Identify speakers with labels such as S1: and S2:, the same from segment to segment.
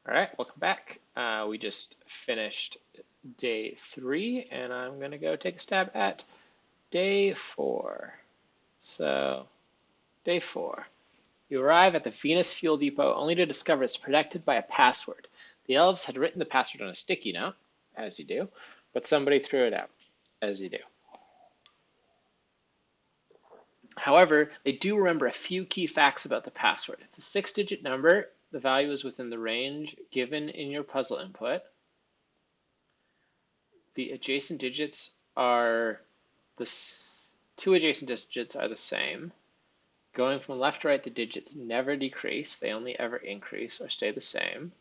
S1: All right, welcome back. We just finished day 3, and I'm going to go take a stab at day 4. So, day 4. You arrive at the Venus Fuel Depot only to discover it's protected by a password. The elves had written the password on a sticky note, as you do, but somebody threw it out, as you do. However, they do remember a few key facts about the password. It's a 6-digit number. The value is within the range given in your puzzle input. The adjacent digits are two adjacent digits are the same. Going from left to right, the digits never decrease. They only ever increase or stay the same.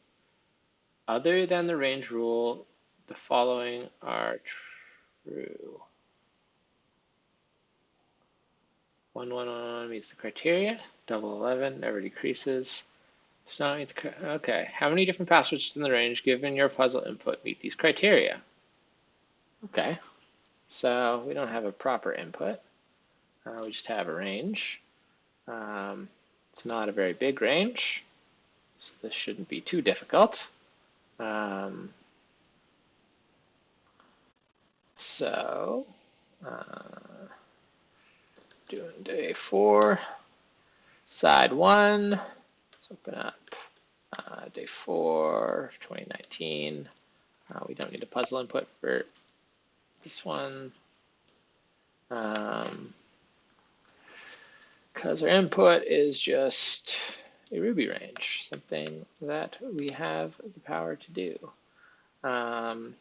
S1: Other than the range rule, the following are true. 111 meets the criteria. Double 11 never decreases. Does not meet the okay. How many different passwords in the range given your puzzle input meet these criteria? Okay, so we don't have a proper input. We just have a range. It's not a very big range, so this shouldn't be too difficult. So, doing day 4, side 1. Let's open up day 4, 2019. We don't need a puzzle input for this one. Because our input is just a Ruby range, something that we have the power to do. Don't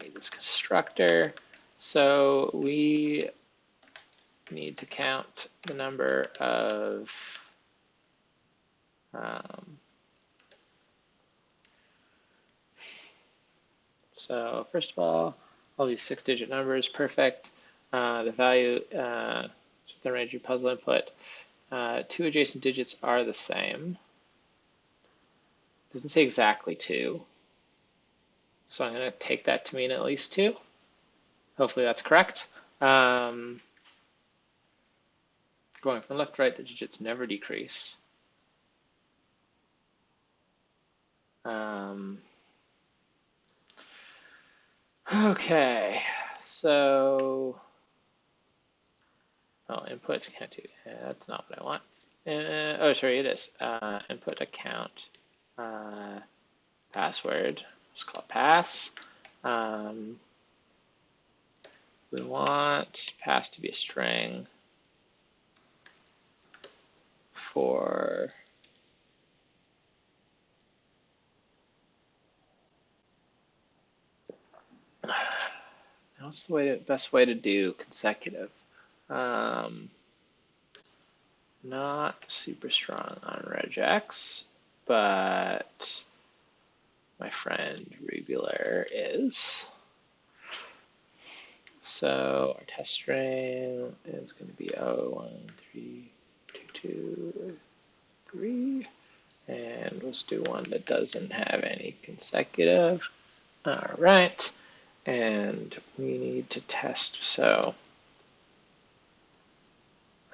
S1: need this constructor. So we need to count the number of so first of all these 6-digit numbers, perfect. The value is within the range of puzzle input. 2 adjacent digits are the same. It doesn't say exactly 2. So I'm going to take that to mean at least 2. Hopefully that's correct. Going from left to right, the digits never decrease. Okay, so input can't do. That's not what I want. Oh, sorry, it is. Input account password. Just call it pass. We want pass to be a string for what's the best way to do consecutive? Not super strong on regex, but my friend Regular is. So our test string is going to be 0132223, and let's do one that doesn't have any consecutive. All right, and we need to test. So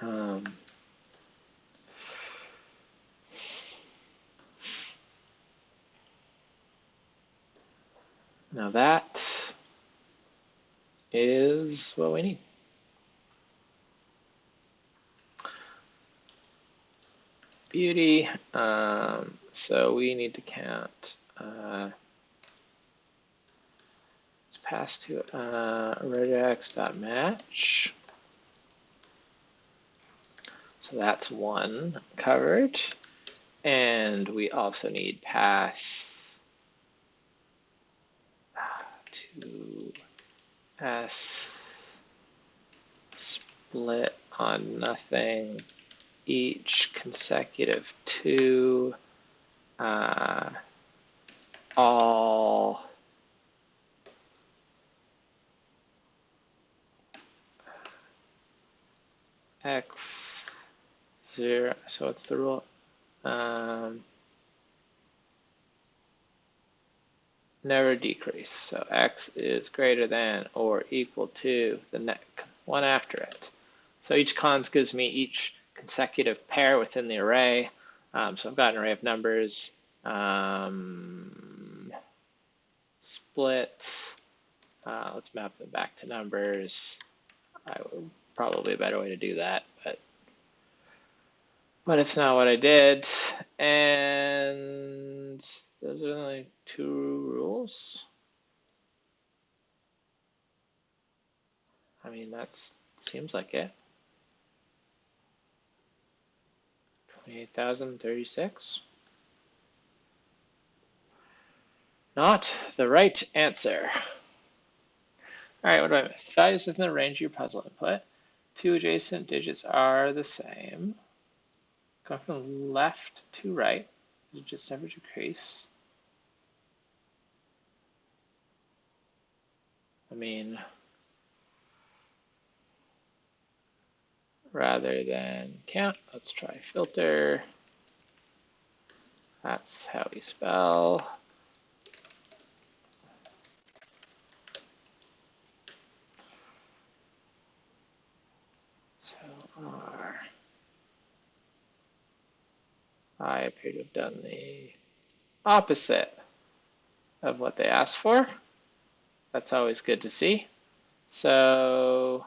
S1: now that is what we need. Beauty. So we need to count. Let's pass to regex.match. So that's 1 covered. And we also need pass to s split on nothing each consecutive 2 all x 0. So what's the rule? Never decrease. So x is greater than or equal to the next one after it. So each cons gives me each consecutive pair within the array. So I've got an array of numbers. Split. Let's map them back to numbers. Probably a better way to do that, but it's not what I did. And those are the only two rules. I mean, that seems like it. 28,036. Not the right answer. All right, what do I miss? The values within the range of your puzzle input. Two adjacent digits are the same. Go from left to right. Digits never decrease. I mean, rather than count, let's try filter. That's how we spell. So I appear to have done the opposite of what they asked for. That's always good to see. So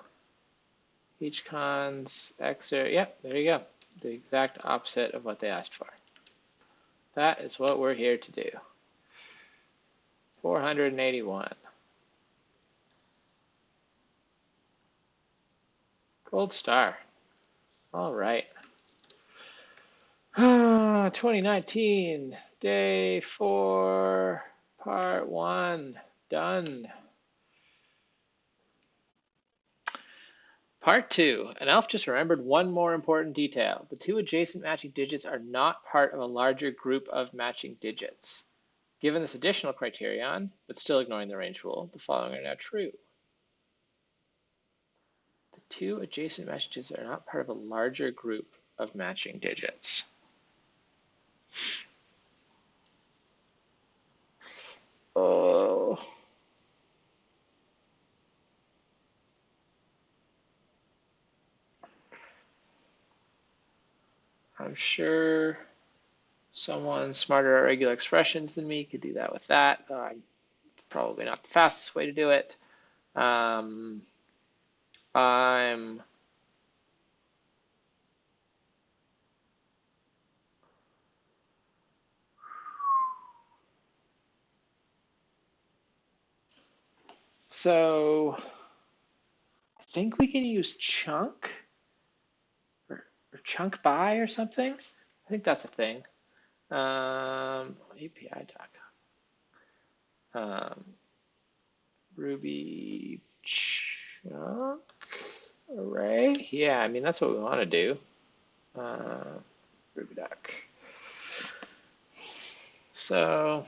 S1: each cons exer, yep, there you go. The exact opposite of what they asked for. That is what we're here to do. 481. Gold star. All right. 2019, day 4, part 1, done. Part 2, an elf just remembered one more important detail. The two adjacent matching digits are not part of a larger group of matching digits. Given this additional criterion, but still ignoring the range rule, the following are now true. The two adjacent matching digits are not part of a larger group of matching digits. Oh. I'm sure someone smarter at regular expressions than me could do that with that. Probably not the fastest way to do it. So I think we can use chunk or chunk by or something. I think that's a thing. API.com. Ruby chunk array. Yeah, I mean, that's what we want to do. Rubydoc. So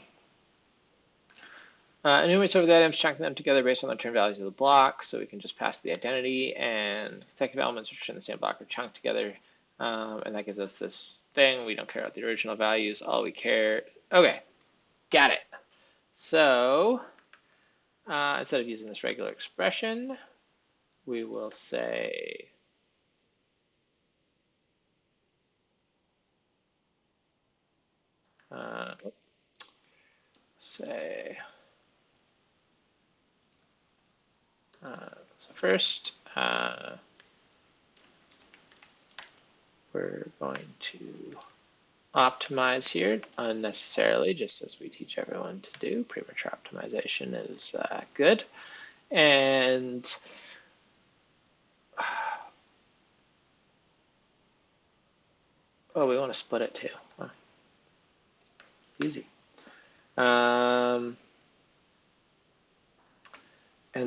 S1: enumerates over the items, chunking them together based on the return values of the block. So we can just pass the identity and consecutive elements which are in the same block are chunked together. And that gives us this thing. We don't care about the original values. All we care. Okay, got it. So instead of using this regular expression, we will say so first we're going to optimize here unnecessarily, just as we teach everyone to do. Premature optimization is good. And oh, we want to split it too. Oh. Easy. And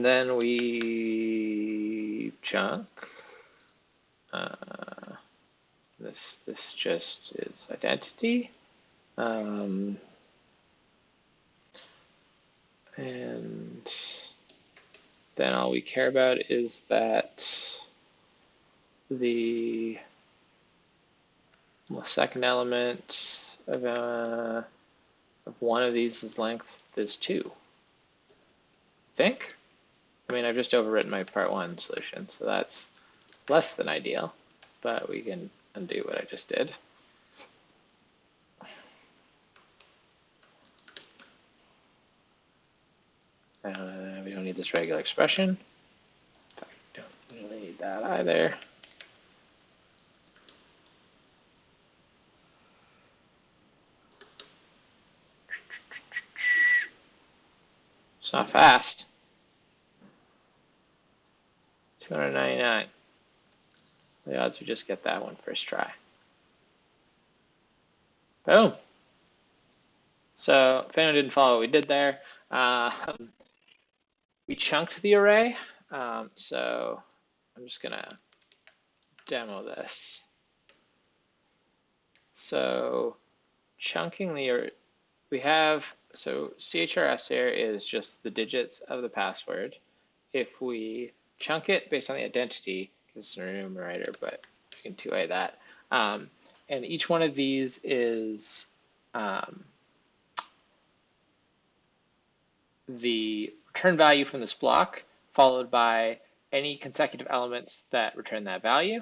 S1: then we chunk. This just is identity. And then all we care about is that the second element of one of these is length is 2. I think. I mean, I've just overwritten my part 1 solution, so that's less than ideal, but we can undo what I just did. need this regular expression. I don't really need that either. It's not fast. 299. The odds we just get that one first try. Boom. So if anyone didn't follow what we did there, we chunked the array. So I'm just gonna demo this. So chunking so CHRS here is just the digits of the password. If we chunk it based on the identity, it's a numerator, but you can 2A that. And each one of these is the return value from this block, followed by any consecutive elements that return that value.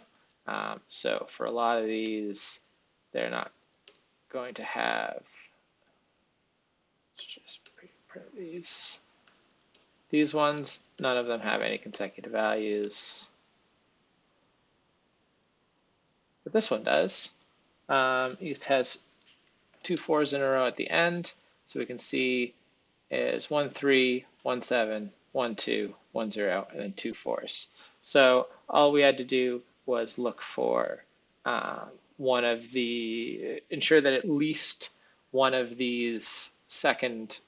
S1: So for a lot of these, they're not going to have, let's just print these. These ones, none of them have any consecutive values. But this one does. It has 2 4s in a row at the end. So we can see is 1 3, 1 7, 1 2, 1 0, and then 2 4s. So all we had to do was look for ensure that at least one of these second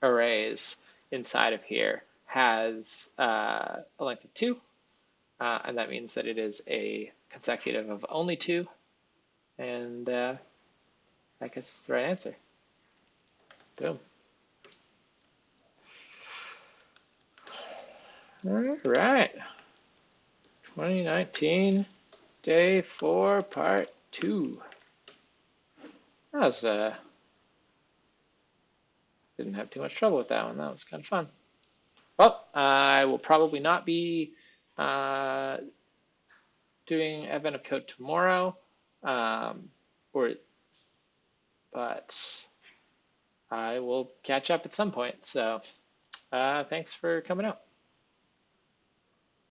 S1: arrays inside of here has a length of 2, and that means that it is a consecutive of only 2, and I guess it's the right answer. Boom. All right, 2019, day 4, part 2. That was, didn't have too much trouble with that one. That was kind of fun. Well, I will probably not be doing Advent of Code tomorrow, but I will catch up at some point. So thanks for coming out.